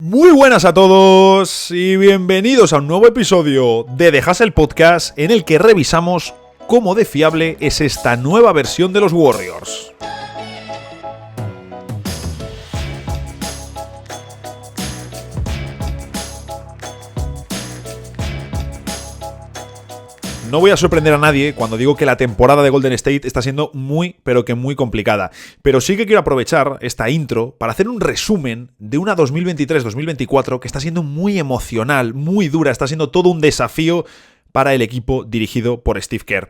Muy buenas a todos y bienvenidos a un nuevo episodio de The Hustle Podcast en el que revisamos cómo de fiable es esta nueva versión de los Warriors. No voy a sorprender a nadie cuando digo que la temporada de Golden State está siendo muy complicada. Pero sí que quiero aprovechar esta intro para hacer un resumen de una 2023-2024 que está siendo muy emocional, muy dura, está siendo todo un desafío para el equipo dirigido por Steve Kerr.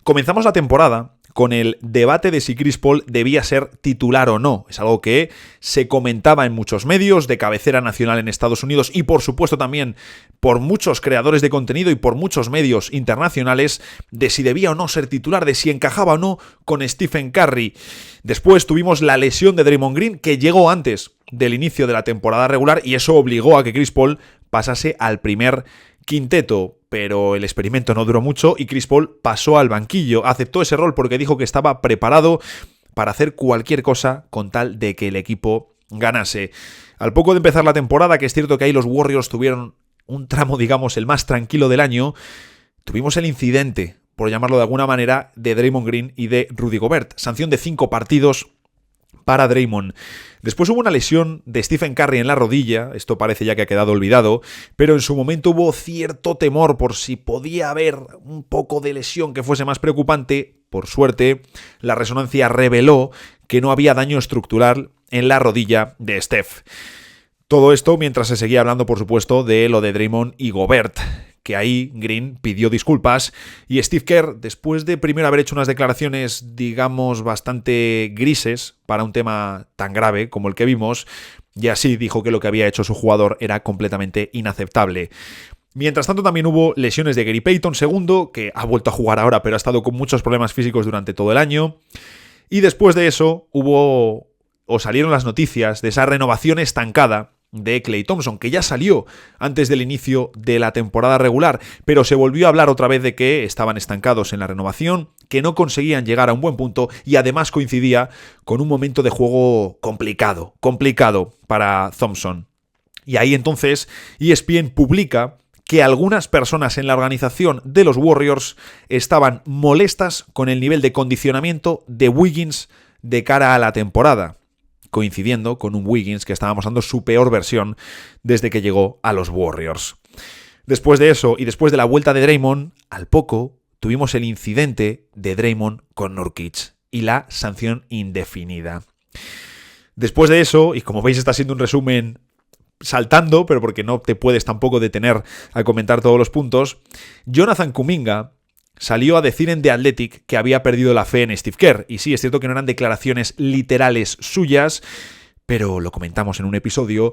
Comenzamos la temporada con el debate de si Chris Paul debía ser titular o no. Es algo que se comentaba en muchos medios de cabecera nacional en Estados Unidos y por supuesto también por muchos creadores de contenido y por muchos medios internacionales de si debía o no ser titular, de si encajaba o no con Stephen Curry. Después tuvimos la lesión de Draymond Green que llegó antes del inicio de la temporada regular y eso obligó a que Chris Paul pasase al primer quinteto, pero el experimento no duró mucho y Chris Paul pasó al banquillo, aceptó ese rol porque dijo que estaba preparado para hacer cualquier cosa con tal de que el equipo ganase. Al poco de empezar la temporada, que es cierto que ahí los Warriors tuvieron un tramo, digamos, el más tranquilo del año, tuvimos el incidente, por llamarlo de alguna manera, de Draymond Green y de Rudy Gobert. Sanción de 5 partidos para Draymond. Después hubo una lesión de Stephen Curry en la rodilla, esto parece ya que ha quedado olvidado, pero en su momento hubo cierto temor por si podía haber un poco de lesión que fuese más preocupante. Por suerte, la resonancia reveló que no había daño estructural en la rodilla de Steph. Todo esto mientras se seguía hablando, por supuesto, de lo de Draymond y Gobert, que ahí Green pidió disculpas y Steve Kerr, después de primero haber hecho unas declaraciones, digamos, bastante grises para un tema tan grave como el que vimos, y así dijo que lo que había hecho su jugador era completamente inaceptable. Mientras tanto también hubo lesiones de Gary Payton II, que ha vuelto a jugar ahora pero ha estado con muchos problemas físicos durante todo el año, y después de eso salieron las noticias de esa renovación estancada de Klay Thompson, que ya salió antes del inicio de la temporada regular, pero se volvió a hablar otra vez de que estaban estancados en la renovación, que no conseguían llegar a un buen punto y además coincidía con un momento de juego complicado para Thompson. Y ahí entonces ESPN publica que algunas personas en la organización de los Warriors estaban molestas con el nivel de condicionamiento de Wiggins de cara a la temporada, coincidiendo con un Wiggins que estaba mostrando su peor versión desde que llegó a los Warriors. Después de eso y después de la vuelta de Draymond, al poco tuvimos el incidente de Draymond con Nurkic y la sanción indefinida. Después de eso, y como veis está siendo un resumen saltando, pero porque no te puedes tampoco detener a comentar todos los puntos, Jonathan Kuminga salió a decir en The Athletic que había perdido la fe en Steve Kerr. Y sí, es cierto que no eran declaraciones literales suyas, pero lo comentamos en un episodio,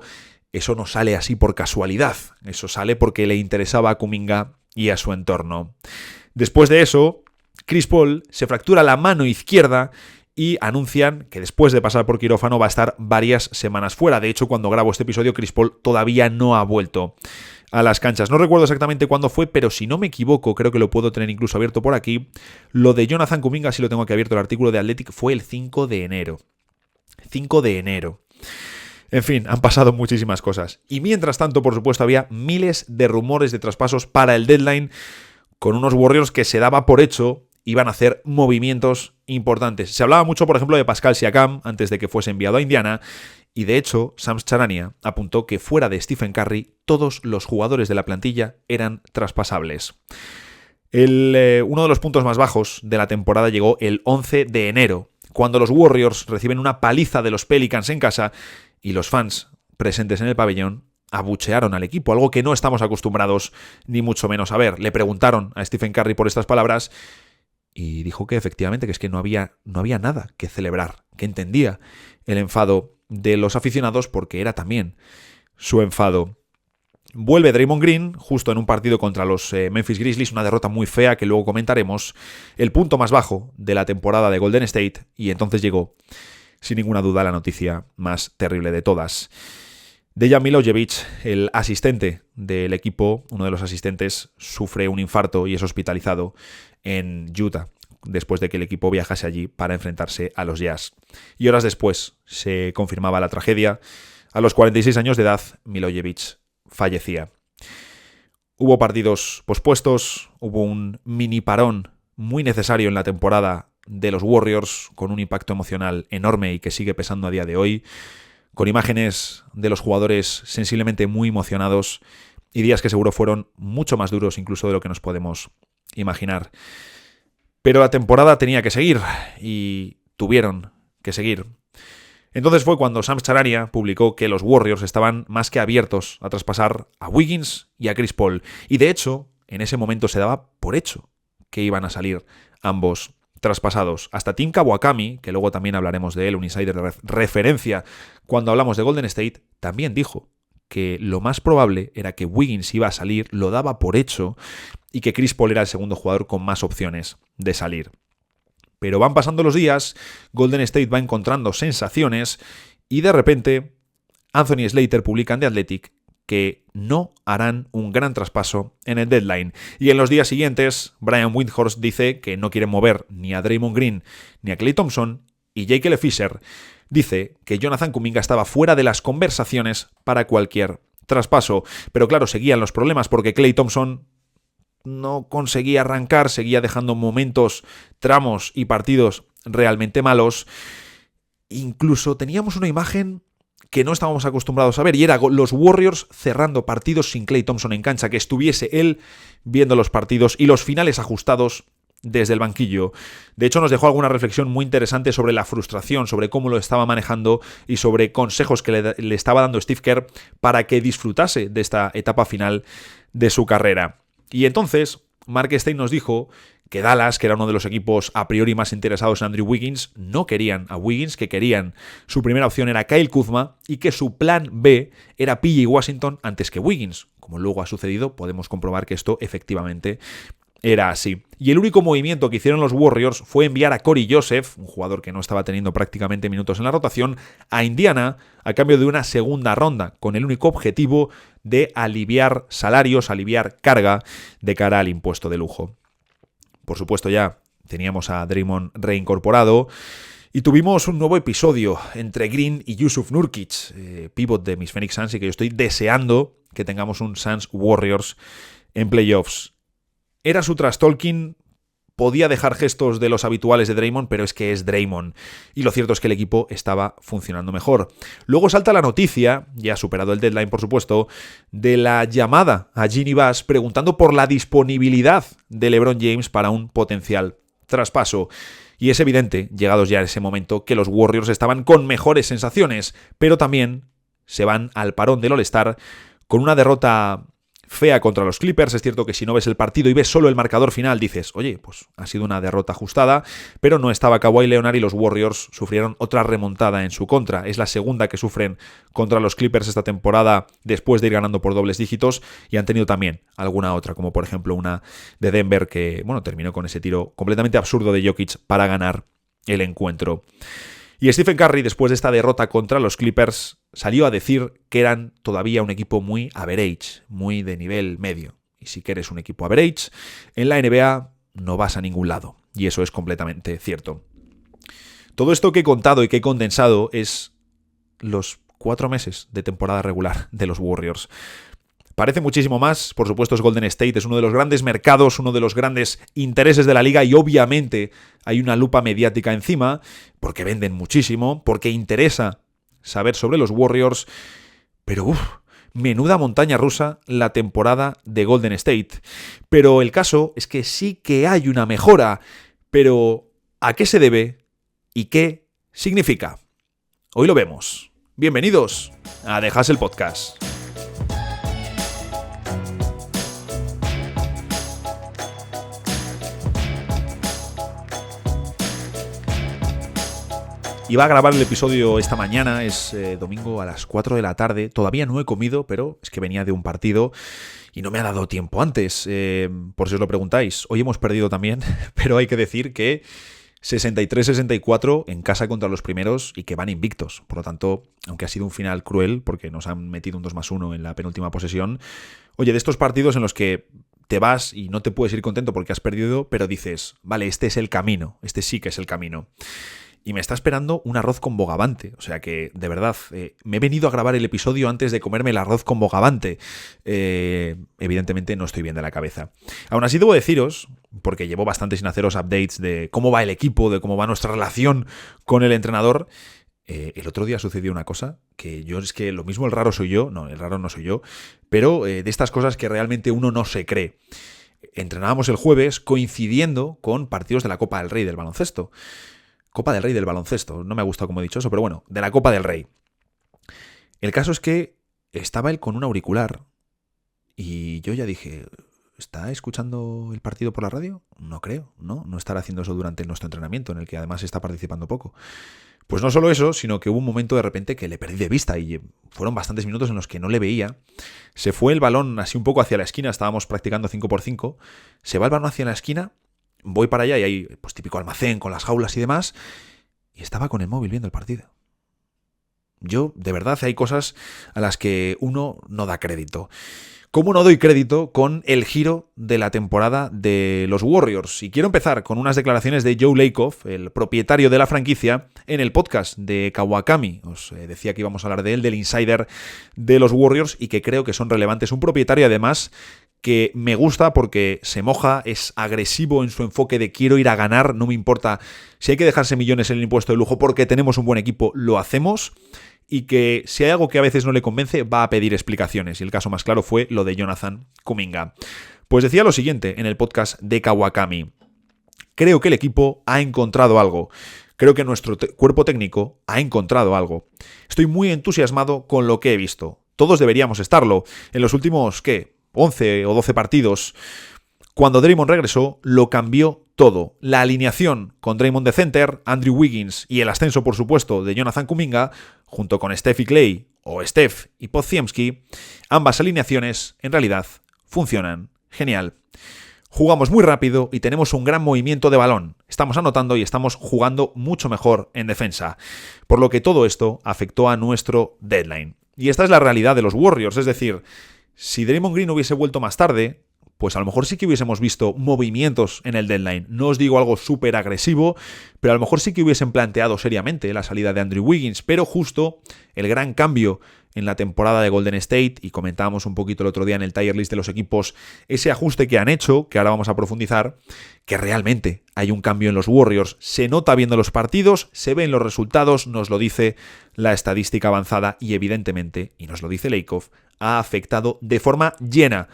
eso no sale así por casualidad. Eso sale porque le interesaba a Kuminga y a su entorno. Después de eso, Chris Paul se fractura la mano izquierda y anuncian que después de pasar por quirófano va a estar varias semanas fuera. De hecho, cuando grabo este episodio, Chris Paul todavía no ha vuelto a las canchas. No recuerdo exactamente cuándo fue, pero si no me equivoco, creo que lo puedo tener incluso abierto por aquí. Lo de Jonathan Kuminga, sí lo tengo aquí abierto, el artículo de Athletic, fue el 5 de enero. 5 de enero. En fin, han pasado muchísimas cosas. Y mientras tanto, por supuesto, había miles de rumores de traspasos para el deadline, con unos Warriors que se daba por hecho iban a hacer movimientos importantes. Se hablaba mucho, por ejemplo, de Pascal Siakam antes de que fuese enviado a Indiana. Y de hecho, Shams Charania apuntó que fuera de Stephen Curry, todos los jugadores de la plantilla eran traspasables. Uno de los puntos más bajos de la temporada llegó el 11 de enero, cuando los Warriors reciben una paliza de los Pelicans en casa y los fans presentes en el pabellón abuchearon al equipo, algo que no estamos acostumbrados ni mucho menos a ver. Le preguntaron a Stephen Curry por estas palabras y dijo que efectivamente que es que no había nada que celebrar, que entendía el enfado de los aficionados porque era también su enfado. Vuelve Draymond Green justo en un partido contra los Memphis Grizzlies, una derrota muy fea que luego comentaremos, el punto más bajo de la temporada de Golden State, y entonces llegó, sin ninguna duda, la noticia más terrible de todas. Dejan Milojevic, el asistente del equipo, uno de los asistentes, sufre un infarto y es hospitalizado en Utah, después de que el equipo viajase allí para enfrentarse a los Jazz. Y horas después se confirmaba la tragedia. A los 46 años de edad, Milojevic fallecía. Hubo partidos pospuestos, hubo un mini parón muy necesario en la temporada de los Warriors, con un impacto emocional enorme y que sigue pesando a día de hoy, con imágenes de los jugadores sensiblemente muy emocionados y días que seguro fueron mucho más duros incluso de lo que nos podemos imaginar. Pero la temporada tenía que seguir y tuvieron que seguir. Entonces fue cuando Shams Charania publicó que los Warriors estaban más que abiertos a traspasar a Wiggins y a Chris Paul. Y de hecho, en ese momento se daba por hecho que iban a salir ambos traspasados. Hasta Tim Kawakami, que luego también hablaremos de él, un insider de referencia cuando hablamos de Golden State, también dijo que lo más probable era que Wiggins iba a salir, lo daba por hecho, y que Chris Paul era el segundo jugador con más opciones de salir. Pero van pasando los días, Golden State va encontrando sensaciones y de repente Anthony Slater publica en The Athletic que no harán un gran traspaso en el deadline. Y en los días siguientes, Brian Windhorst dice que no quieren mover ni a Draymond Green ni a Klay Thompson, y Jake L. Fisher dice que Jonathan Kuminga estaba fuera de las conversaciones para cualquier traspaso. Pero claro, seguían los problemas porque Klay Thompson no conseguía arrancar, seguía dejando momentos, tramos y partidos realmente malos. Incluso teníamos una imagen que no estábamos acostumbrados a ver, y era los Warriors cerrando partidos sin Klay Thompson en cancha, que estuviese él viendo los partidos y los finales ajustados desde el banquillo. De hecho, nos dejó alguna reflexión muy interesante sobre la frustración, sobre cómo lo estaba manejando y sobre consejos que le estaba dando Steve Kerr para que disfrutase de esta etapa final de su carrera. Y entonces, Mark Stein nos dijo que Dallas, que era uno de los equipos a priori más interesados en Andrew Wiggins, no querían a Wiggins, que querían, su primera opción era Kyle Kuzma, y que su plan B era PJ Washington antes que Wiggins. Como luego ha sucedido, podemos comprobar que esto efectivamente era así. Y el único movimiento que hicieron los Warriors fue enviar a Corey Joseph, un jugador que no estaba teniendo prácticamente minutos en la rotación, a Indiana a cambio de una segunda ronda, con el único objetivo de aliviar salarios, aliviar carga de cara al impuesto de lujo. Por supuesto, ya teníamos a Draymond reincorporado y tuvimos un nuevo episodio entre Green y Yusuf Nurkic, pivot de mis Phoenix Suns, y que yo estoy deseando que tengamos un Suns Warriors en playoffs. Era su trash talking, podía dejar gestos de los habituales de Draymond, pero es que es Draymond. Y lo cierto es que el equipo estaba funcionando mejor. Luego salta la noticia, ya superado el deadline por supuesto, de la llamada a Ginny Bass preguntando por la disponibilidad de LeBron James para un potencial traspaso. Y es evidente, llegados ya a ese momento, que los Warriors estaban con mejores sensaciones, pero también se van al parón del All-Star con una derrota fea contra los Clippers. Es cierto que si no ves el partido y ves solo el marcador final, dices, oye, pues ha sido una derrota ajustada, pero no estaba Kawhi Leonard y los Warriors sufrieron otra remontada en su contra. Es la segunda que sufren contra los Clippers esta temporada después de ir ganando por dobles dígitos, y han tenido también alguna otra, como por ejemplo una de Denver que, bueno, terminó con ese tiro completamente absurdo de Jokic para ganar el encuentro. Y Stephen Curry, después de esta derrota contra los Clippers, salió a decir que eran todavía un equipo muy average, muy de nivel medio. Y si quieres un equipo average, en la NBA no vas a ningún lado. Y eso es completamente cierto. Todo esto que he contado y que he condensado es los 4 meses de temporada regular de los Warriors. Parece muchísimo más, por supuesto es Golden State, es uno de los grandes mercados, uno de los grandes intereses de la liga, y obviamente hay una lupa mediática encima, porque venden muchísimo, porque interesa saber sobre los Warriors, pero menuda montaña rusa la temporada de Golden State. Pero el caso es que sí que hay una mejora, pero ¿a qué se debe y qué significa? Hoy lo vemos. Bienvenidos a The Hustle Podcast. Iba a grabar el episodio esta mañana, es domingo a las 4 de la tarde. Todavía no he comido, pero es que venía de un partido y no me ha dado tiempo antes. Por si os lo preguntáis, hoy hemos perdido también, pero hay que decir que 63-64 en casa contra los primeros y que van invictos. Por lo tanto, aunque ha sido un final cruel porque nos han metido un 2+1 en la penúltima posesión, oye, de estos partidos en los que te vas y no te puedes ir contento porque has perdido, pero dices, vale, este es el camino, este sí que es el camino. y me está esperando un arroz con bogavante. O sea que, de verdad, me he venido a grabar el episodio antes de comerme el arroz con bogavante. Evidentemente no estoy bien de la cabeza. Aún así debo deciros, porque llevo bastante sin haceros updates de cómo va el equipo, de cómo va nuestra relación con el entrenador. El otro día sucedió una cosa que yo es que lo mismo el raro soy yo, no, el raro no soy yo, pero de estas cosas que realmente uno no se cree. Entrenábamos el jueves coincidiendo con partidos de la Copa del Rey del baloncesto. Copa del Rey del baloncesto, no me ha gustado como he dicho eso, pero bueno, de la Copa del Rey. El caso es que estaba él con un auricular y yo ya dije, ¿está escuchando el partido por la radio? No creo, no estará haciendo eso durante nuestro entrenamiento, en el que además está participando poco. Pues no solo eso, sino que hubo un momento de repente que le perdí de vista y fueron bastantes minutos en los que no le veía. Se fue el balón así un poco hacia la esquina, estábamos practicando 5x5, se va el balón hacia la esquina, voy para allá y hay pues típico almacén con las jaulas y demás, y estaba con el móvil viendo el partido. Yo, de verdad, hay cosas a las que uno no da crédito. ¿Cómo no doy crédito con el giro de la temporada de los Warriors? Y quiero empezar con unas declaraciones de Joe Lacob, el propietario de la franquicia, en el podcast de Kawakami. Os decía que íbamos a hablar de él, del insider de los Warriors, y que creo que son relevantes. Un propietario, además, que me gusta porque se moja, es agresivo en su enfoque de quiero ir a ganar, no me importa si hay que dejarse millones en el impuesto de lujo porque tenemos un buen equipo, lo hacemos. Y que si hay algo que a veces no le convence, va a pedir explicaciones. Y el caso más claro fue lo de Jonathan Kuminga. Pues decía lo siguiente en el podcast de Kawakami. Creo que el equipo ha encontrado algo. Creo que nuestro cuerpo técnico ha encontrado algo. Estoy muy entusiasmado con lo que he visto. Todos deberíamos estarlo. En los últimos, 11 o 12 partidos, cuando Draymond regresó, lo cambió todo. La alineación con Draymond de center, Andrew Wiggins y el ascenso, por supuesto, de Jonathan Kuminga, junto con Steph y Clay, o Steph y Podziemski, ambas alineaciones, en realidad, funcionan genial. Jugamos muy rápido y tenemos un gran movimiento de balón. Estamos anotando y estamos jugando mucho mejor en defensa. Por lo que todo esto afectó a nuestro deadline. Y esta es la realidad de los Warriors, es decir, si Draymond Green hubiese vuelto más tarde, pues a lo mejor sí que hubiésemos visto movimientos en el deadline. No os digo algo súper agresivo, pero a lo mejor sí que hubiesen planteado seriamente la salida de Andrew Wiggins, pero justo el gran cambio en la temporada de Golden State, y comentábamos un poquito el otro día en el tier list de los equipos, ese ajuste que han hecho, que ahora vamos a profundizar, que realmente hay un cambio en los Warriors. Se nota viendo los partidos, se ven los resultados, nos lo dice la estadística avanzada y evidentemente, y nos lo dice Lacob, ha afectado de forma llena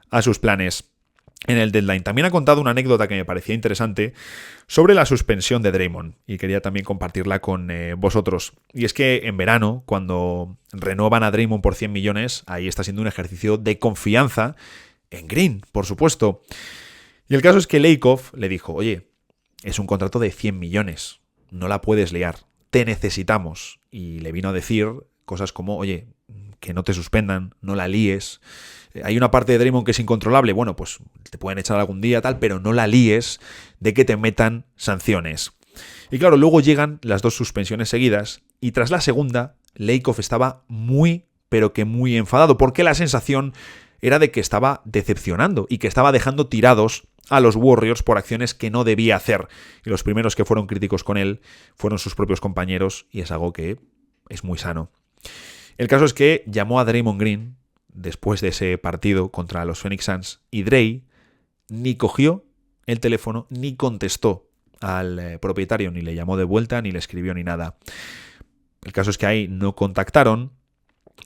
a sus planes en el deadline. También ha contado una anécdota que me parecía interesante sobre la suspensión de Draymond y quería también compartirla con vosotros. Y es que en verano, cuando renuevan a Draymond por 100 millones, ahí está siendo un ejercicio de confianza en Green, por supuesto. Y el caso es que Lacob le dijo, oye, es un contrato de 100 millones, no la puedes liar, te necesitamos. Y le vino a decir cosas como, oye, que no te suspendan, no la líes. Hay una parte de Draymond que es incontrolable, bueno, pues te pueden echar algún día, tal, pero no la líes de que te metan sanciones. Y claro, luego llegan las dos suspensiones seguidas y tras la segunda, Lacob estaba muy, pero que muy enfadado, porque la sensación era de que estaba decepcionando y que estaba dejando tirados a los Warriors por acciones que no debía hacer. Y los primeros que fueron críticos con él fueron sus propios compañeros y es algo que es muy sano. El caso es que llamó a Draymond Green después de ese partido contra los Phoenix Suns y Dray ni cogió el teléfono ni contestó al propietario, ni le llamó de vuelta, ni le escribió ni nada. El caso es que ahí no contactaron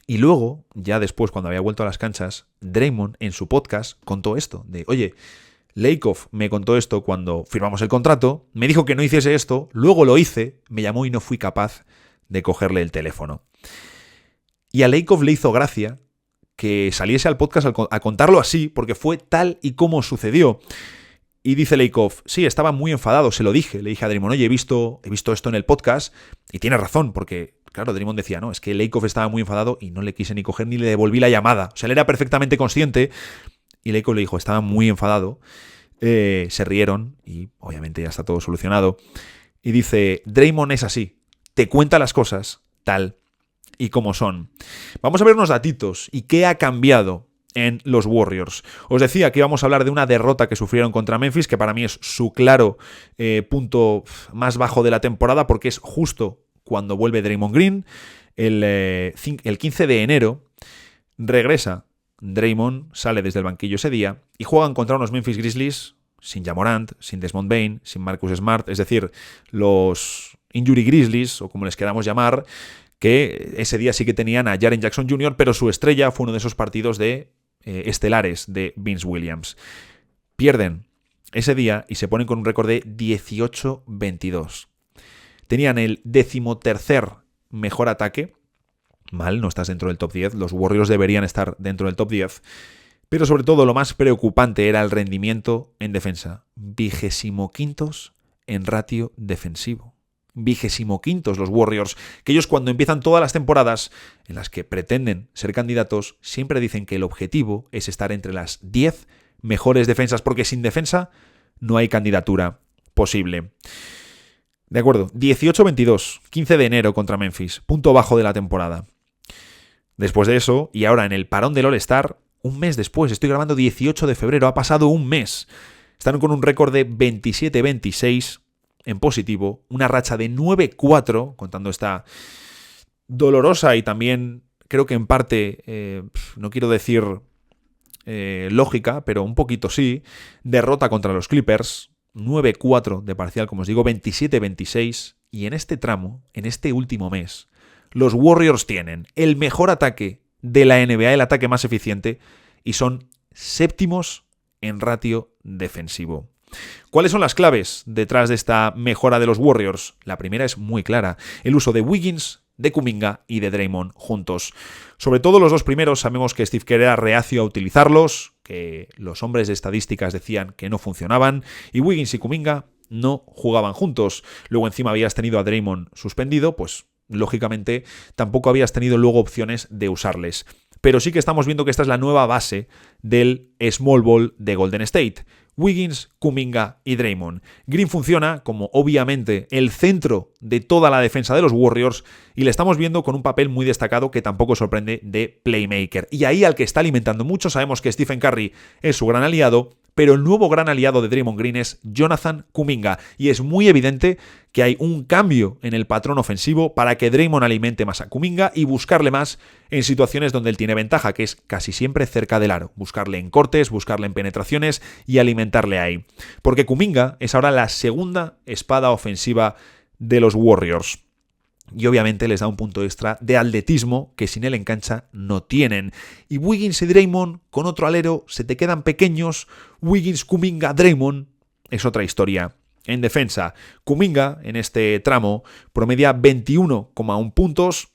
y luego, ya después cuando había vuelto a las canchas, Draymond en su podcast contó esto, de oye, Lacob me contó esto cuando firmamos el contrato, me dijo que no hiciese esto, luego lo hice, me llamó y no fui capaz de cogerle el teléfono. Y a Lacob le hizo gracia que saliese al podcast a contarlo así, porque fue tal y como sucedió. Y dice Lacob, sí, estaba muy enfadado, se lo dije, le dije a Draymond, oye, he visto esto en el podcast, y tiene razón, porque, claro, Draymond decía, no, es que Lacob estaba muy enfadado y no le quise ni coger ni le devolví la llamada. O sea, él era perfectamente consciente, y Lacob le dijo, estaba muy enfadado, se rieron, y obviamente ya está todo solucionado, y dice, Draymond es así, te cuenta las cosas tal y como son. Vamos a ver unos datitos y qué ha cambiado en los Warriors. Os decía que íbamos a hablar de una derrota que sufrieron contra Memphis, que para mí es su claro punto más bajo de la temporada, porque es justo cuando vuelve Draymond Green. El 15 de enero regresa Draymond, sale desde el banquillo ese día y juegan contra unos Memphis Grizzlies sin Ja Morant, sin Desmond Bane, sin Marcus Smart, es decir, los Injury Grizzlies, o como les queramos llamar, que ese día sí que tenían a Jaren Jackson Jr., pero su estrella fue uno de esos partidos de estelares de Vince Williams. Pierden ese día y se ponen con un récord de 18-22. Tenían el 13º mejor ataque. Mal, no estás dentro del top 10. Los Warriors deberían estar dentro del top 10. Pero sobre todo lo más preocupante era el rendimiento en defensa. 25º en ratio defensivo. 25º los Warriors, que ellos cuando empiezan todas las temporadas en las que pretenden ser candidatos, siempre dicen que el objetivo es estar entre las 10 mejores defensas, porque sin defensa no hay candidatura posible. De acuerdo, 18-22, 15 de enero contra Memphis, punto bajo de la temporada. Después de eso, y ahora en el parón del All-Star, un mes después, estoy grabando 18 de febrero, ha pasado un mes. Están con un récord de 27-26 en positivo, una racha de 9-4, contando esta dolorosa y también creo que en parte, no quiero decir lógica, pero un poquito sí, derrota contra los Clippers, 9-4 de parcial, como os digo, 27-26, y en este tramo, en este último mes, los Warriors tienen el mejor ataque de la NBA, el ataque más eficiente, y son séptimos en ratio defensivo. ¿Cuáles son las claves detrás de esta mejora de los Warriors? La primera es muy clara, el uso de Wiggins, de Kuminga y de Draymond juntos. Sobre todo los dos primeros, sabemos que Steve Kerr era reacio a utilizarlos, que los hombres de estadísticas decían que no funcionaban, y Wiggins y Kuminga no jugaban juntos. Luego encima habías tenido a Draymond suspendido, pues lógicamente tampoco habías tenido luego opciones de usarles. Pero sí que estamos viendo que esta es la nueva base del small ball de Golden State. Wiggins, Kuminga y Draymond. Green funciona como obviamente el centro de toda la defensa de los Warriors y le estamos viendo con un papel muy destacado que tampoco sorprende de playmaker. Y ahí al que está alimentando mucho, sabemos que Stephen Curry es su gran aliado, pero el nuevo gran aliado de Draymond Green es Jonathan Kuminga y es muy evidente que hay un cambio en el patrón ofensivo para que Draymond alimente más a Kuminga y buscarle más en situaciones donde él tiene ventaja, que es casi siempre cerca del aro, buscarle en cortes, buscarle en penetraciones y alimentarle ahí. Porque Kuminga es ahora la segunda espada ofensiva de los Warriors. Y obviamente les da un punto extra de atletismo que sin él en cancha no tienen. Y Wiggins y Draymond con otro alero se te quedan pequeños. Wiggins, Kuminga, Draymond es otra historia. En defensa, Kuminga en este tramo promedia 21,1 puntos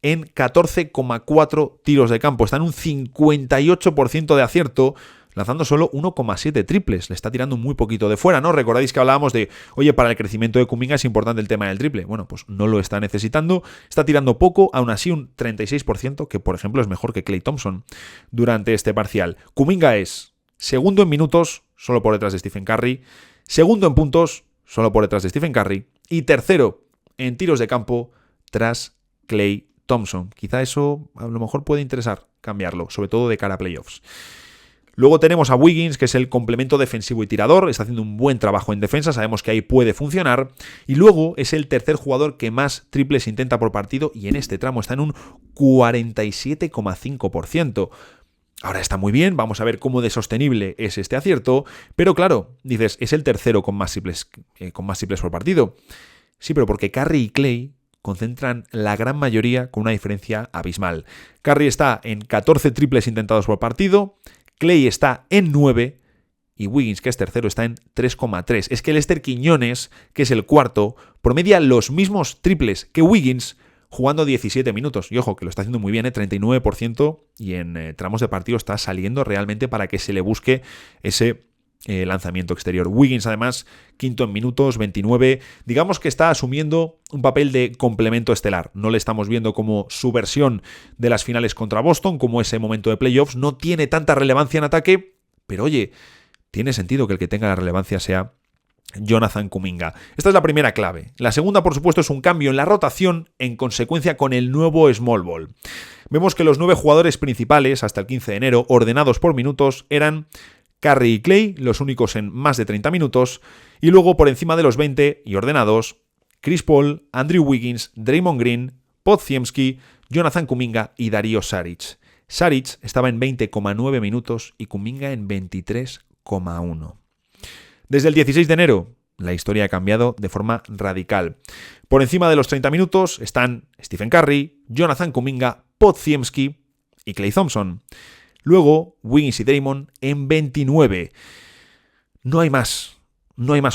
en 14,4 tiros de campo. Está en un 58% de acierto, lanzando solo 1,7 triples. Le está tirando muy poquito de fuera, ¿no? Recordáis que hablábamos de, oye, para el crecimiento de Kuminga es importante el tema del triple. Bueno, pues no lo está necesitando. Está tirando poco, aún así un 36%, que por ejemplo es mejor que Klay Thompson durante este parcial. Kuminga es segundo en minutos, solo por detrás de Stephen Curry. Segundo en puntos, solo por detrás de Stephen Curry. Y tercero en tiros de campo, tras Klay Thompson. Quizá eso a lo mejor puede interesar cambiarlo, sobre todo de cara a playoffs. Luego tenemos a Wiggins, que es el complemento defensivo y tirador, está haciendo un buen trabajo en defensa, sabemos que ahí puede funcionar, y luego es el tercer jugador que más triples intenta por partido, y en este tramo está en un 47,5%. Ahora está muy bien, vamos a ver cómo de sostenible es este acierto, pero claro, dices, es el tercero con más triples por partido. Sí, pero porque Curry y Klay concentran la gran mayoría con una diferencia abismal. Curry está en 14 triples intentados por partido, Klay está en 9 y Wiggins, que es tercero, está en 3,3. Es que Lester Quiñones, que es el cuarto, promedia los mismos triples que Wiggins jugando 17 minutos. Y ojo, que lo está haciendo muy bien, 39%, y en tramos de partido está saliendo realmente para que se le busque ese lanzamiento exterior. Wiggins, además, quinto en minutos, 29. Digamos que está asumiendo un papel de complemento estelar. No le estamos viendo como su versión de las finales contra Boston, como ese momento de playoffs. No tiene tanta relevancia en ataque, pero oye, tiene sentido que el que tenga la relevancia sea Jonathan Kuminga. Esta es la primera clave. La segunda, por supuesto, es un cambio en la rotación en consecuencia con el nuevo Small Ball. Vemos que los 9 jugadores principales hasta el 15 de enero, ordenados por minutos, eran Curry y Clay, los únicos en más de 30 minutos, y luego por encima de los 20 y ordenados, Chris Paul, Andrew Wiggins, Draymond Green, Podziemski, Jonathan Kuminga y Dario Saric. Saric estaba en 20,9 minutos y Kuminga en 23,1. Desde el 16 de enero, la historia ha cambiado de forma radical. Por encima de los 30 minutos están Stephen Curry, Jonathan Kuminga, Podziemski y Klay Thompson. Luego, Wiggins y Draymond en 29. No hay más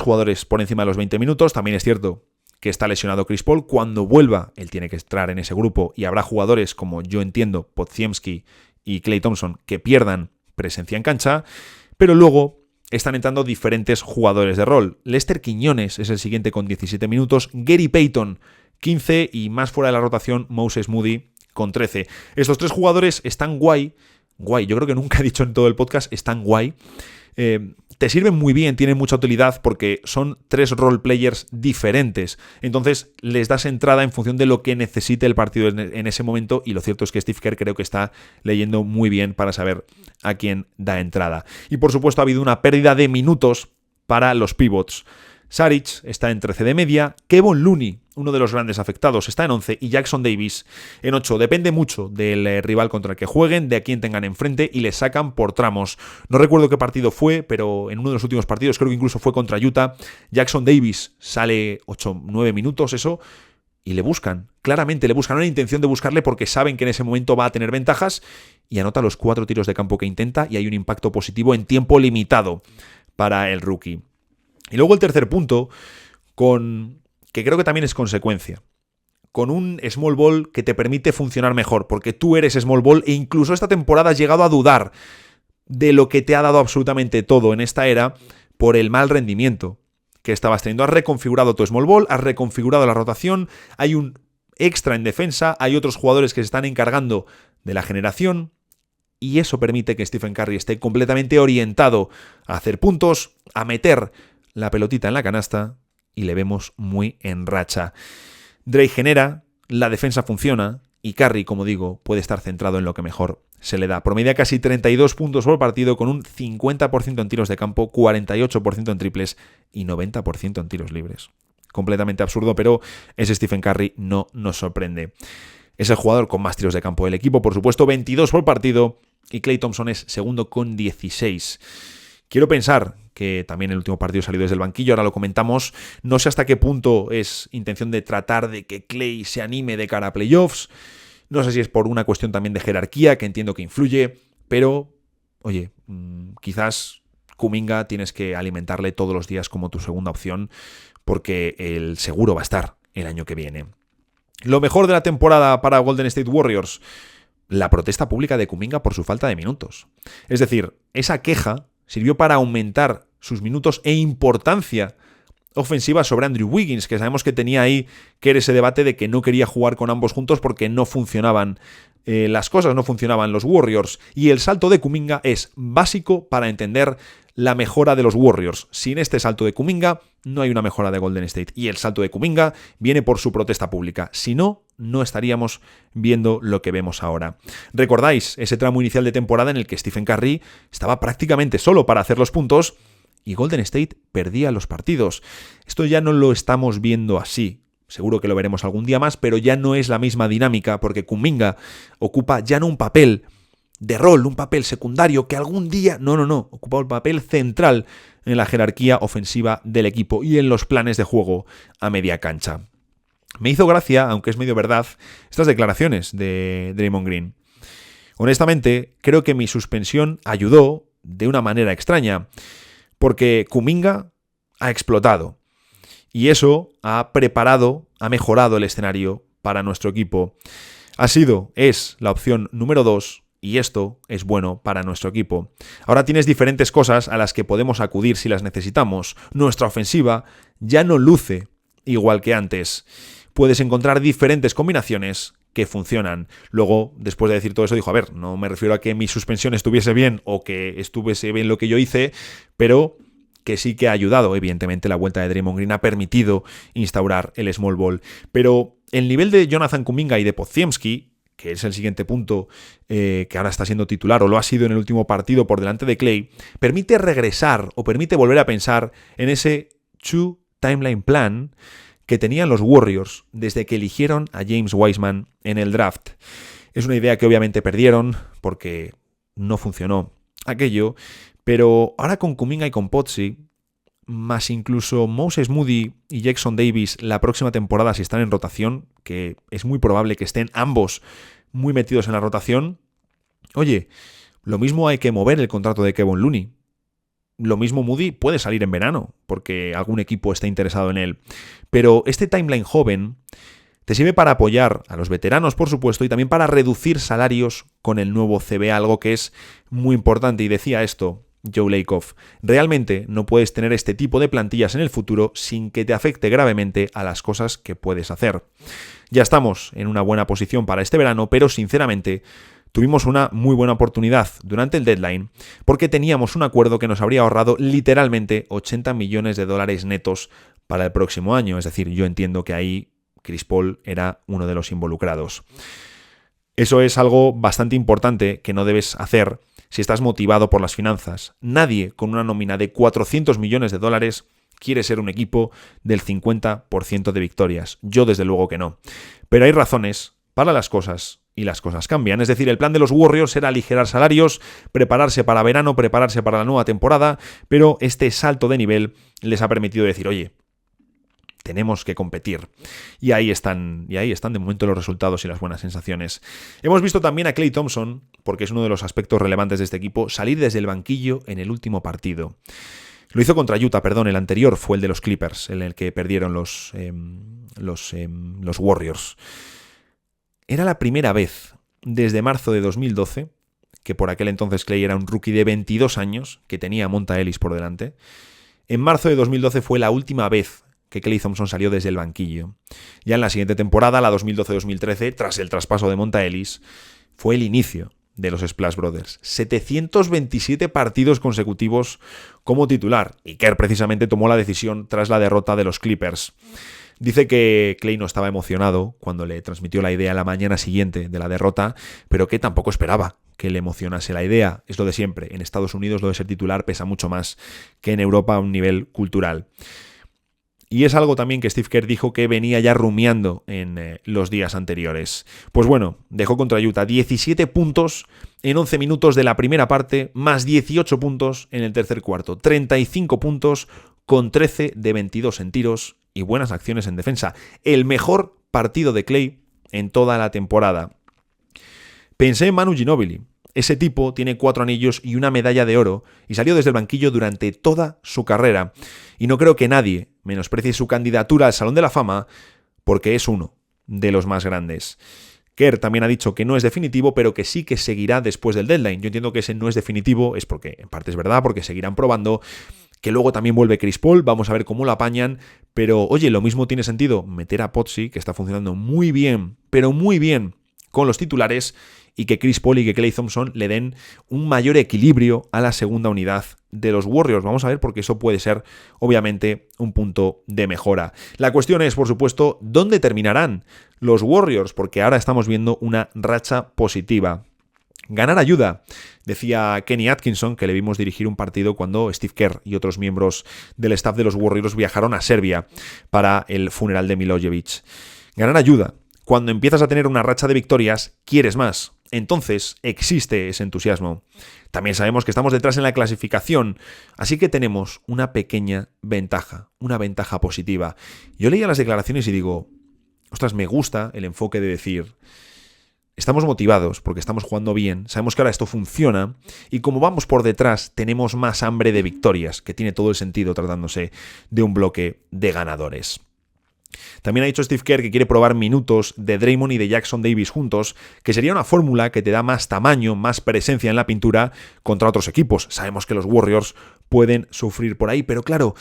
jugadores por encima de los 20 minutos. También es cierto que está lesionado Chris Paul. Cuando vuelva, él tiene que estar en ese grupo y habrá jugadores como yo entiendo, Podziemski y Klay Thompson, que pierdan presencia en cancha. Pero luego están entrando diferentes jugadores de rol. Lester Quiñones es el siguiente con 17 minutos, Gary Payton 15 y más fuera de la rotación Moses Moody con 13. Estos 3 jugadores están guay, yo creo que nunca he dicho en todo el podcast, están guay. Te sirven muy bien, tienen mucha utilidad porque son 3 role players diferentes. Entonces les das entrada en función de lo que necesite el partido en ese momento y lo cierto es que Steve Kerr creo que está leyendo muy bien para saber a quién da entrada. Y por supuesto ha habido una pérdida de minutos para los pivots. Saric está en 13 de media, Kevon Looney, uno de los grandes afectados, está en 11 y Jackson Davis en 8. Depende mucho del rival contra el que jueguen, de a quién tengan enfrente y les sacan por tramos. No recuerdo qué partido fue, pero en uno de los últimos partidos, creo que incluso fue contra Utah, Jackson Davis sale 8-9 minutos, eso, y le buscan, claramente le buscan, una intención de buscarle porque saben que en ese momento va a tener ventajas y anota los 4 tiros de campo que intenta y hay un impacto positivo en tiempo limitado para el rookie. Y luego el tercer punto, que creo que también es consecuencia, con un small ball que te permite funcionar mejor, porque tú eres small ball e incluso esta temporada has llegado a dudar de lo que te ha dado absolutamente todo en esta era por el mal rendimiento que estabas teniendo. Has reconfigurado tu small ball, has reconfigurado la rotación, hay un extra en defensa, hay otros jugadores que se están encargando de la generación y eso permite que Stephen Curry esté completamente orientado a hacer puntos, a meter la pelotita en la canasta y le vemos muy en racha. Dre genera, la defensa funciona y Curry, como digo, puede estar centrado en lo que mejor se le da. Promedia casi 32 puntos por partido con un 50% en tiros de campo, 48% en triples y 90% en tiros libres. Completamente absurdo, pero ese Stephen Curry no nos sorprende. Es el jugador con más tiros de campo del equipo, por supuesto, 22 por partido y Klay Thompson es segundo con 16. Quiero pensar que también el último partido salió desde el banquillo, ahora lo comentamos. No sé hasta qué punto es intención de tratar de que Klay se anime de cara a playoffs. No sé si es por una cuestión también de jerarquía, que entiendo que influye, pero, oye, quizás Kuminga tienes que alimentarle todos los días como tu segunda opción, porque el seguro va a estar el año que viene. Lo mejor de la temporada para Golden State Warriors, la protesta pública de Kuminga por su falta de minutos. Es decir, esa queja sirvió para aumentar sus minutos e importancia ofensiva sobre Andrew Wiggins, que sabemos que tenía ahí que era ese debate de que no quería jugar con ambos juntos porque no funcionaban las cosas, no funcionaban los Warriors. Y el salto de Kuminga es básico para entender la mejora de los Warriors. Sin este salto de Kuminga no hay una mejora de Golden State. Y el salto de Kuminga viene por su protesta pública. Si no, no estaríamos viendo lo que vemos ahora. ¿Recordáis ese tramo inicial de temporada en el que Stephen Curry estaba prácticamente solo para hacer los puntos y Golden State perdía los partidos? Esto ya no lo estamos viendo así. Seguro que lo veremos algún día más, pero ya no es la misma dinámica porque Kuminga ocupa ya no un papel de rol, un papel secundario que algún día, no, ocupa un papel central en la jerarquía ofensiva del equipo y en los planes de juego a media cancha. Me hizo gracia, aunque es medio verdad, estas declaraciones de Draymond Green. Honestamente, creo que mi suspensión ayudó de una manera extraña, porque Kuminga ha explotado y eso ha mejorado el escenario para nuestro equipo. Es la opción número 2 y esto es bueno para nuestro equipo. Ahora tienes diferentes cosas a las que podemos acudir si las necesitamos. Nuestra ofensiva ya no luce igual que antes. Puedes encontrar diferentes combinaciones que funcionan. Luego, después de decir todo eso, dijo, a ver, no me refiero a que mi suspensión estuviese bien o que estuviese bien lo que yo hice, pero que sí que ha ayudado. Evidentemente, la vuelta de Draymond Green ha permitido instaurar el small ball. Pero el nivel de Jonathan Kuminga y de Podziemski, que es el siguiente punto, que ahora está siendo titular o lo ha sido en el último partido por delante de Clay, permite regresar o permite volver a pensar en ese True Timeline Plan que tenían los Warriors desde que eligieron a James Wiseman en el draft. Es una idea que obviamente perdieron porque no funcionó aquello, pero ahora con Kuminga y con Pozzi, más incluso Moses Moody y Jackson Davis la próxima temporada si están en rotación, que es muy probable que estén ambos muy metidos en la rotación, oye, lo mismo hay que mover el contrato de Kevon Looney. Lo mismo Moody puede salir en verano, porque algún equipo está interesado en él. Pero este timeline joven te sirve para apoyar a los veteranos, por supuesto, y también para reducir salarios con el nuevo CBA, algo que es muy importante. Y decía esto Joe Lacob: realmente no puedes tener este tipo de plantillas en el futuro sin que te afecte gravemente a las cosas que puedes hacer. Ya estamos en una buena posición para este verano, pero sinceramente tuvimos una muy buena oportunidad durante el deadline porque teníamos un acuerdo que nos habría ahorrado literalmente $80 millones netos para el próximo año. Es decir, yo entiendo que ahí Chris Paul era uno de los involucrados. Eso es algo bastante importante que no debes hacer si estás motivado por las finanzas. Nadie con una nómina de $400 millones quiere ser un equipo del 50% de victorias. Yo desde luego que no. Pero hay razones para las cosas y las cosas cambian. Es decir, el plan de los Warriors era aligerar salarios, prepararse para verano, prepararse para la nueva temporada, pero este salto de nivel les ha permitido decir, oye, tenemos que competir. Y ahí están de momento los resultados y las buenas sensaciones. Hemos visto también a Klay Thompson, porque es uno de los aspectos relevantes de este equipo, salir desde el banquillo en el último partido. Lo hizo contra Utah, el anterior fue el de los Clippers, en el que perdieron los Warriors. Era la primera vez desde marzo de 2012, que por aquel entonces Klay era un rookie de 22 años, que tenía a Monta Ellis por delante. En marzo de 2012 fue la última vez que Klay Thompson salió desde el banquillo. Ya en la siguiente temporada, la 2012-2013, tras el traspaso de Monta Ellis, fue el inicio de los Splash Brothers. 727 partidos consecutivos como titular. Y Kerr precisamente tomó la decisión tras la derrota de los Clippers. Dice que Klay no estaba emocionado cuando le transmitió la idea la mañana siguiente de la derrota, pero que tampoco esperaba que le emocionase la idea. Es lo de siempre. En Estados Unidos lo de ser titular pesa mucho más que en Europa a un nivel cultural. Y es algo también que Steve Kerr dijo que venía ya rumiando en los días anteriores. Pues bueno, dejó contra Utah 17 puntos en 11 minutos de la primera parte, más 18 puntos en el tercer cuarto. 35 puntos con 13 de 22 en tiros y buenas acciones en defensa. El mejor partido de Klay en toda la temporada. Pensé en Manu Ginobili. Ese tipo tiene 4 anillos y una medalla de oro y salió desde el banquillo durante toda su carrera. Y no creo que nadie menosprecie su candidatura al Salón de la Fama porque es uno de los más grandes. Kerr también ha dicho que no es definitivo, pero que sí que seguirá después del deadline. Yo entiendo que ese no es definitivo, es porque en parte es verdad, porque seguirán probando, que luego también vuelve Chris Paul, vamos a ver cómo lo apañan, pero oye, lo mismo tiene sentido meter a Pozzi, que está funcionando muy bien, pero muy bien con los titulares, y que Chris Paul y que Klay Thompson le den un mayor equilibrio a la segunda unidad de los Warriors. Vamos a ver, porque eso puede ser, obviamente, un punto de mejora. La cuestión es, por supuesto, ¿dónde terminarán los Warriors? Porque ahora estamos viendo una racha positiva. Ganar ayuda, decía Kenny Atkinson, que le vimos dirigir un partido cuando Steve Kerr y otros miembros del staff de los Warriors viajaron a Serbia para el funeral de Milojevic. Ganar ayuda. Cuando empiezas a tener una racha de victorias, quieres más. Entonces existe ese entusiasmo. También sabemos que estamos detrás en la clasificación, así que tenemos una pequeña ventaja, una ventaja positiva. Yo leía las declaraciones y digo, ostras, me gusta el enfoque de decir, estamos motivados porque estamos jugando bien, sabemos que ahora esto funciona y como vamos por detrás tenemos más hambre de victorias, que tiene todo el sentido tratándose de un bloque de ganadores. También ha dicho Steve Kerr que quiere probar minutos de Draymond y de Jackson Davis juntos, que sería una fórmula que te da más tamaño, más presencia en la pintura contra otros equipos. Sabemos que los Warriors pueden sufrir por ahí, pero claro,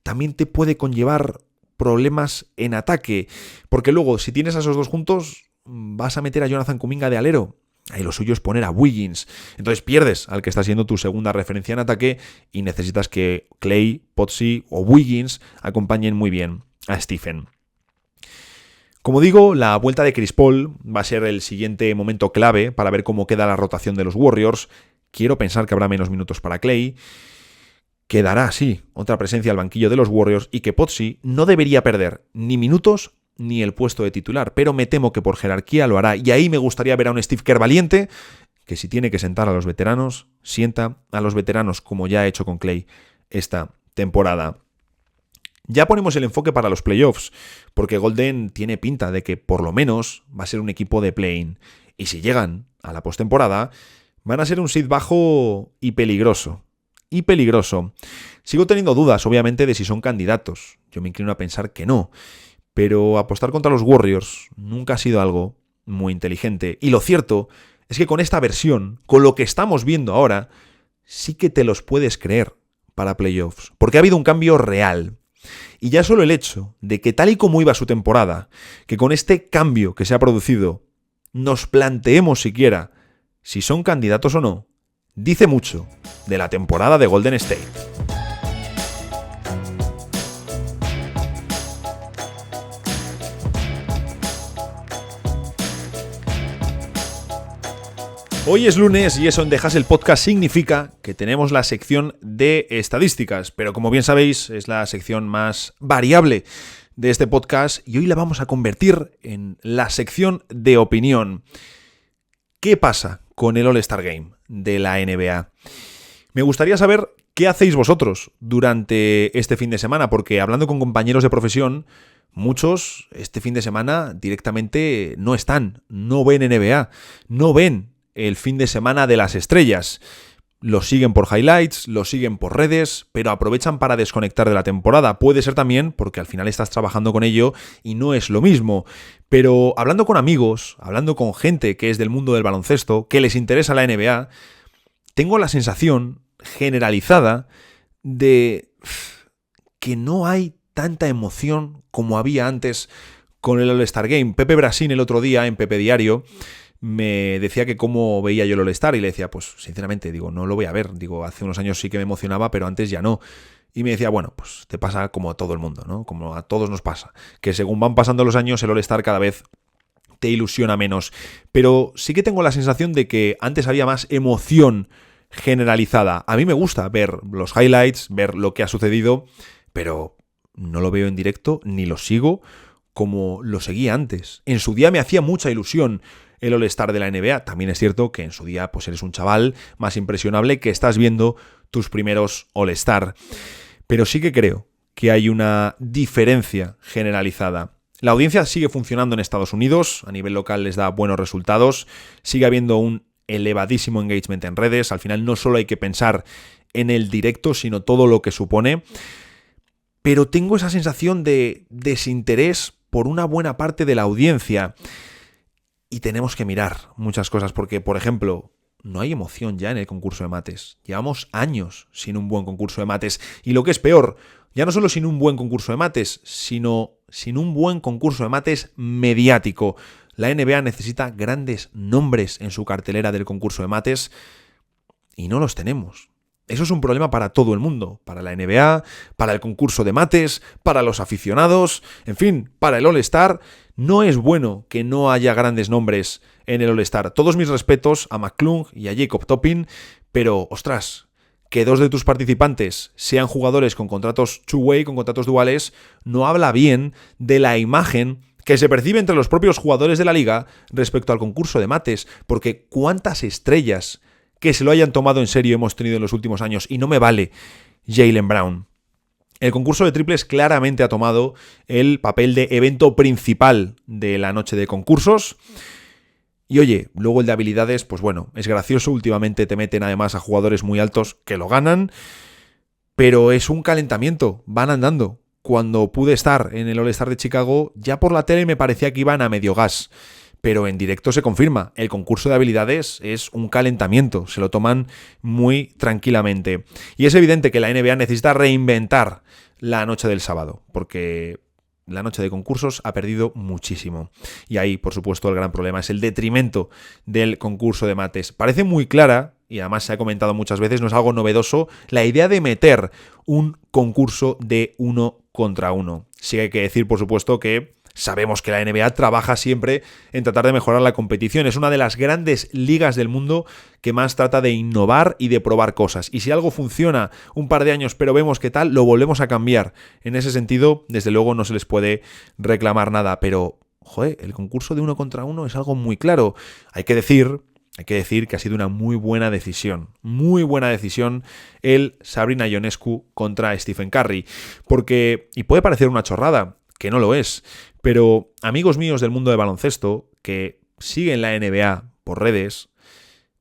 también te puede conllevar problemas en ataque, porque luego si tienes a esos dos juntos vas a meter a Jonathan Kuminga de alero. Ahí lo suyo es poner a Wiggins. Entonces pierdes al que está siendo tu segunda referencia en ataque y necesitas que Clay, Potsy o Wiggins acompañen muy bien a Stephen. Como digo, la vuelta de Chris Paul va a ser el siguiente momento clave para ver cómo queda la rotación de los Warriors. Quiero pensar que habrá menos minutos para Clay. Quedará, sí, otra presencia al banquillo de los Warriors y que Potsy no debería perder ni minutos ni el puesto de titular, pero me temo que por jerarquía lo hará, y ahí me gustaría ver a un Steve Kerr valiente, que si tiene que sentar a los veteranos, sienta a los veteranos, como ya ha hecho con Clay esta temporada. Ya ponemos el enfoque para los playoffs, porque Golden tiene pinta de que por lo menos va a ser un equipo de play-in, y si llegan a la postemporada, van a ser un seed bajo y peligroso. Sigo teniendo dudas, obviamente, de si son candidatos. Yo me inclino a pensar que no. Pero apostar contra los Warriors nunca ha sido algo muy inteligente. Y lo cierto es que con esta versión, con lo que estamos viendo ahora, sí que te los puedes creer para playoffs. Porque ha habido un cambio real. Y ya solo el hecho de que tal y como iba su temporada, que con este cambio que se ha producido, nos planteemos siquiera si son candidatos o no, dice mucho de la temporada de Golden State. Hoy es lunes y eso en Dejas el Podcast significa que tenemos la sección de estadísticas, pero como bien sabéis es la sección más variable de este podcast y hoy la vamos a convertir en la sección de opinión. ¿Qué pasa con el All-Star Game de la NBA? Me gustaría saber qué hacéis vosotros durante este fin de semana, porque hablando con compañeros de profesión, muchos este fin de semana directamente no están, no ven NBA, no ven el fin de semana de las estrellas. Lo siguen por highlights, lo siguen por redes, pero aprovechan para desconectar de la temporada. Puede ser también porque al final estás trabajando con ello y no es lo mismo. Pero hablando con amigos, hablando con gente que es del mundo del baloncesto, que les interesa la NBA, tengo la sensación generalizada de que no hay tanta emoción como había antes con el All-Star Game. Pepe Brasín el otro día en Pepe Diario me decía que cómo veía yo el All-Star y le decía, pues sinceramente, digo, no lo voy a ver. Digo, hace unos años sí que me emocionaba, pero antes ya no. Y me decía, bueno, pues te pasa como a todo el mundo, ¿no? Como a todos nos pasa. Que según van pasando los años, el All-Star cada vez te ilusiona menos. Pero sí que tengo la sensación de que antes había más emoción generalizada. A mí me gusta ver los highlights, ver lo que ha sucedido, pero no lo veo en directo ni lo sigo como lo seguía antes. En su día me hacía mucha ilusión el All-Star de la NBA. También es cierto que en su día pues eres un chaval más impresionable que estás viendo tus primeros All-Star. Pero sí que creo que hay una diferencia generalizada. La audiencia sigue funcionando en Estados Unidos, a nivel local les da buenos resultados, sigue habiendo un elevadísimo engagement en redes. Al final no solo hay que pensar en el directo, sino todo lo que supone. Pero tengo esa sensación de desinterés por una buena parte de la audiencia. Y tenemos que mirar muchas cosas porque, por ejemplo, no hay emoción ya en el concurso de mates. Llevamos años sin un buen concurso de mates. Y lo que es peor, ya no solo sin un buen concurso de mates, sino sin un buen concurso de mates mediático. La NBA necesita grandes nombres en su cartelera del concurso de mates y no los tenemos. Eso es un problema para todo el mundo, para la NBA, para el concurso de mates, para los aficionados, en fin, para el All-Star. No es bueno que no haya grandes nombres en el All-Star. Todos mis respetos a McClung y a Jacob Toppin, pero, ostras, que dos de tus participantes sean jugadores con contratos two-way, con contratos duales, no habla bien de la imagen que se percibe entre los propios jugadores de la liga respecto al concurso de mates, porque cuántas estrellas que se lo hayan tomado en serio hemos tenido en los últimos años, y no me vale Jaylen Brown. El concurso de triples claramente ha tomado el papel de evento principal de la noche de concursos. Y oye, luego el de habilidades, pues bueno, es gracioso. Últimamente te meten además a jugadores muy altos que lo ganan, pero es un calentamiento, van andando. Cuando pude estar en el All-Star de Chicago, ya por la tele me parecía que iban a medio gas. Pero en directo se confirma, el concurso de habilidades es un calentamiento, se lo toman muy tranquilamente. Y es evidente que la NBA necesita reinventar la noche del sábado, porque la noche de concursos ha perdido muchísimo. Y ahí, por supuesto, el gran problema es el detrimento del concurso de mates. Parece muy clara, y además se ha comentado muchas veces, no es algo novedoso, la idea de meter un concurso de 1 contra 1. Sí hay que decir, por supuesto, que sabemos que la NBA trabaja siempre en tratar de mejorar la competición. Es una de las grandes ligas del mundo que más trata de innovar y de probar cosas. Y si algo funciona un par de años, pero vemos que tal, lo volvemos a cambiar. En ese sentido, desde luego, no se les puede reclamar nada. Pero, joder, el concurso de 1 contra 1 es algo muy claro. Hay que decir que ha sido una muy buena decisión el Sabrina Ionescu contra Stephen Curry. Porque, y puede parecer una chorrada, que no lo es, pero amigos míos del mundo de baloncesto que siguen la NBA por redes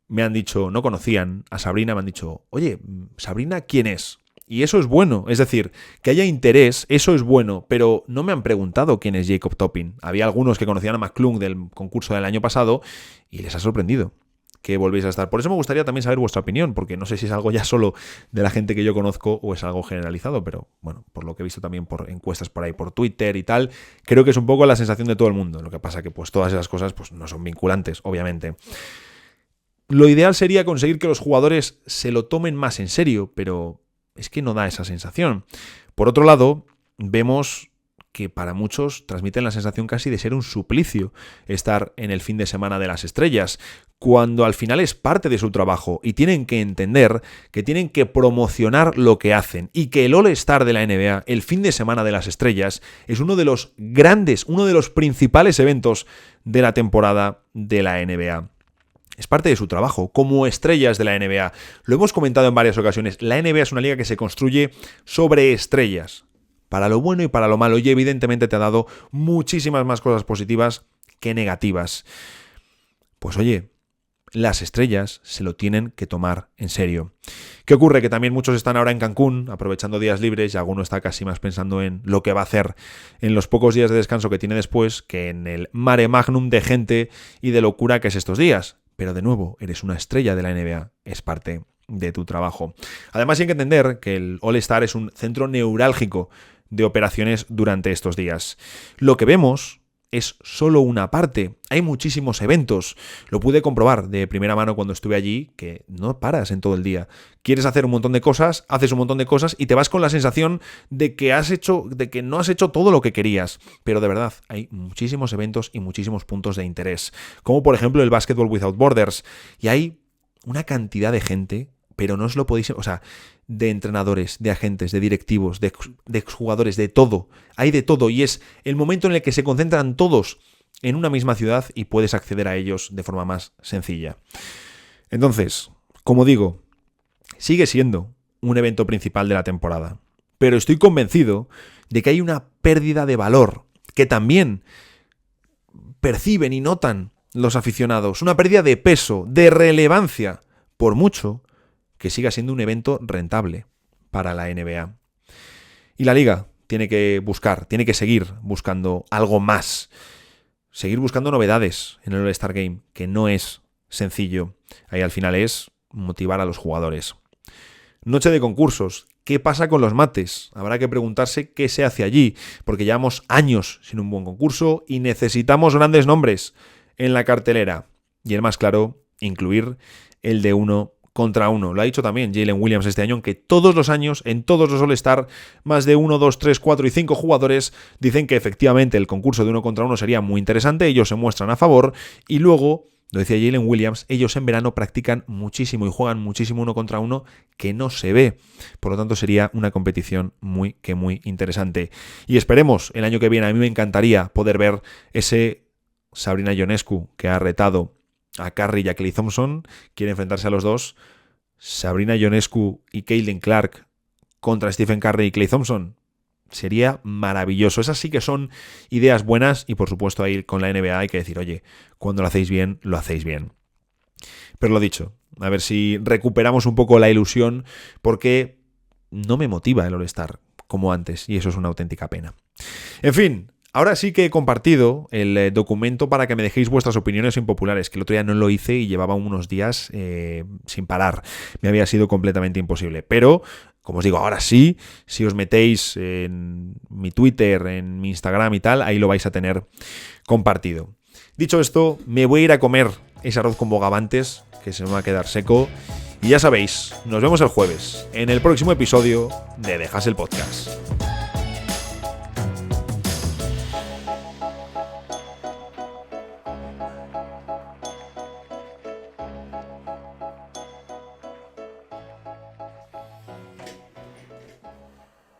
me han dicho, no conocían a Sabrina, me han dicho, oye, ¿Sabrina quién es? Y eso es bueno, es decir, que haya interés, eso es bueno, pero no me han preguntado quién es Jacob Toppin. Había algunos que conocían a McClung del concurso del año pasado y les ha sorprendido que volvéis a estar. Por eso me gustaría también saber vuestra opinión, porque no sé si es algo ya solo de la gente que yo conozco o es algo generalizado, pero bueno, por lo que he visto también por encuestas por ahí, por Twitter y tal, creo que es un poco la sensación de todo el mundo. Lo que pasa que pues todas esas cosas pues no son vinculantes, obviamente. Lo ideal sería conseguir que los jugadores se lo tomen más en serio, pero es que no da esa sensación. Por otro lado, vemos que para muchos transmiten la sensación casi de ser un suplicio estar en el fin de semana de las estrellas, cuando al final es parte de su trabajo y tienen que entender que tienen que promocionar lo que hacen y que el All-Star de la NBA, el fin de semana de las estrellas, es uno de los grandes, uno de los principales eventos de la temporada de la NBA. Es parte de su trabajo, como estrellas de la NBA. Lo hemos comentado en varias ocasiones, la NBA es una liga que se construye sobre estrellas, para lo bueno y para lo malo, y evidentemente te ha dado muchísimas más cosas positivas que negativas. Pues oye, las estrellas se lo tienen que tomar en serio. ¿Qué ocurre? Que también muchos están ahora en Cancún, aprovechando días libres, y alguno está casi más pensando en lo que va a hacer en los pocos días de descanso que tiene después, que en el mare magnum de gente y de locura que es estos días. Pero de nuevo, eres una estrella de la NBA, es parte de tu trabajo. Además hay que entender que el All-Star es un centro neurálgico de operaciones durante estos días. Lo que vemos es solo una parte. Hay muchísimos eventos. Lo pude comprobar de primera mano cuando estuve allí, que no paras en todo el día. Quieres hacer un montón de cosas, haces un montón de cosas y te vas con la sensación de que no has hecho todo lo que querías. Pero de verdad, hay muchísimos eventos y muchísimos puntos de interés. Como por ejemplo el Basketball Without Borders. Y hay una cantidad de gente, pero no os lo podéis... O sea, de entrenadores, de agentes, de directivos, de exjugadores, de todo. Hay de todo y es el momento en el que se concentran todos en una misma ciudad y puedes acceder a ellos de forma más sencilla. Entonces, como digo, sigue siendo un evento principal de la temporada, pero estoy convencido de que hay una pérdida de valor que también perciben y notan los aficionados, una pérdida de peso, de relevancia, por mucho que siga siendo un evento rentable para la NBA. Y la liga tiene que seguir buscando algo más, seguir buscando novedades en el All-Star Game, que no es sencillo. Ahí al final es motivar a los jugadores. Noche de concursos. ¿Qué pasa con los mates? Habrá que preguntarse qué se hace allí, porque llevamos años sin un buen concurso y necesitamos grandes nombres en la cartelera. Y el más claro, incluir el de 1 contra 1. Lo ha dicho también Jalen Williams este año, aunque todos los años, en todos los All-Star, más de 1, 2, 3, 4 y 5 jugadores dicen que efectivamente el concurso de 1 contra 1 sería muy interesante, ellos se muestran a favor y luego, lo decía Jalen Williams, ellos en verano practican muchísimo y juegan muchísimo 1 contra 1 que no se ve. Por lo tanto sería una competición muy interesante. Y esperemos el año que viene, a mí me encantaría poder ver ese Sabrina Ionescu que ha retado a Curry y a Klay Thompson, quiere enfrentarse a los dos. Sabrina Ionescu y Caitlin Clark contra Stephen Curry y Klay Thompson. Sería maravilloso. Esas sí que son ideas buenas y por supuesto ahí con la NBA hay que decir, oye, cuando lo hacéis bien, lo hacéis bien. Pero lo dicho, a ver si recuperamos un poco la ilusión porque no me motiva el All-Star como antes y eso es una auténtica pena. En fin, ahora sí que he compartido el documento para que me dejéis vuestras opiniones impopulares, que el otro día no lo hice y llevaba unos días sin parar. Me había sido completamente imposible. Pero Como os digo, ahora sí, si os metéis en mi Twitter, en mi Instagram y tal, ahí lo vais a tener compartido. Dicho esto, me voy a ir a comer ese arroz con bogavantes, que se me va a quedar seco. Y ya sabéis, nos vemos el jueves, en el próximo episodio de Dejas el Podcast.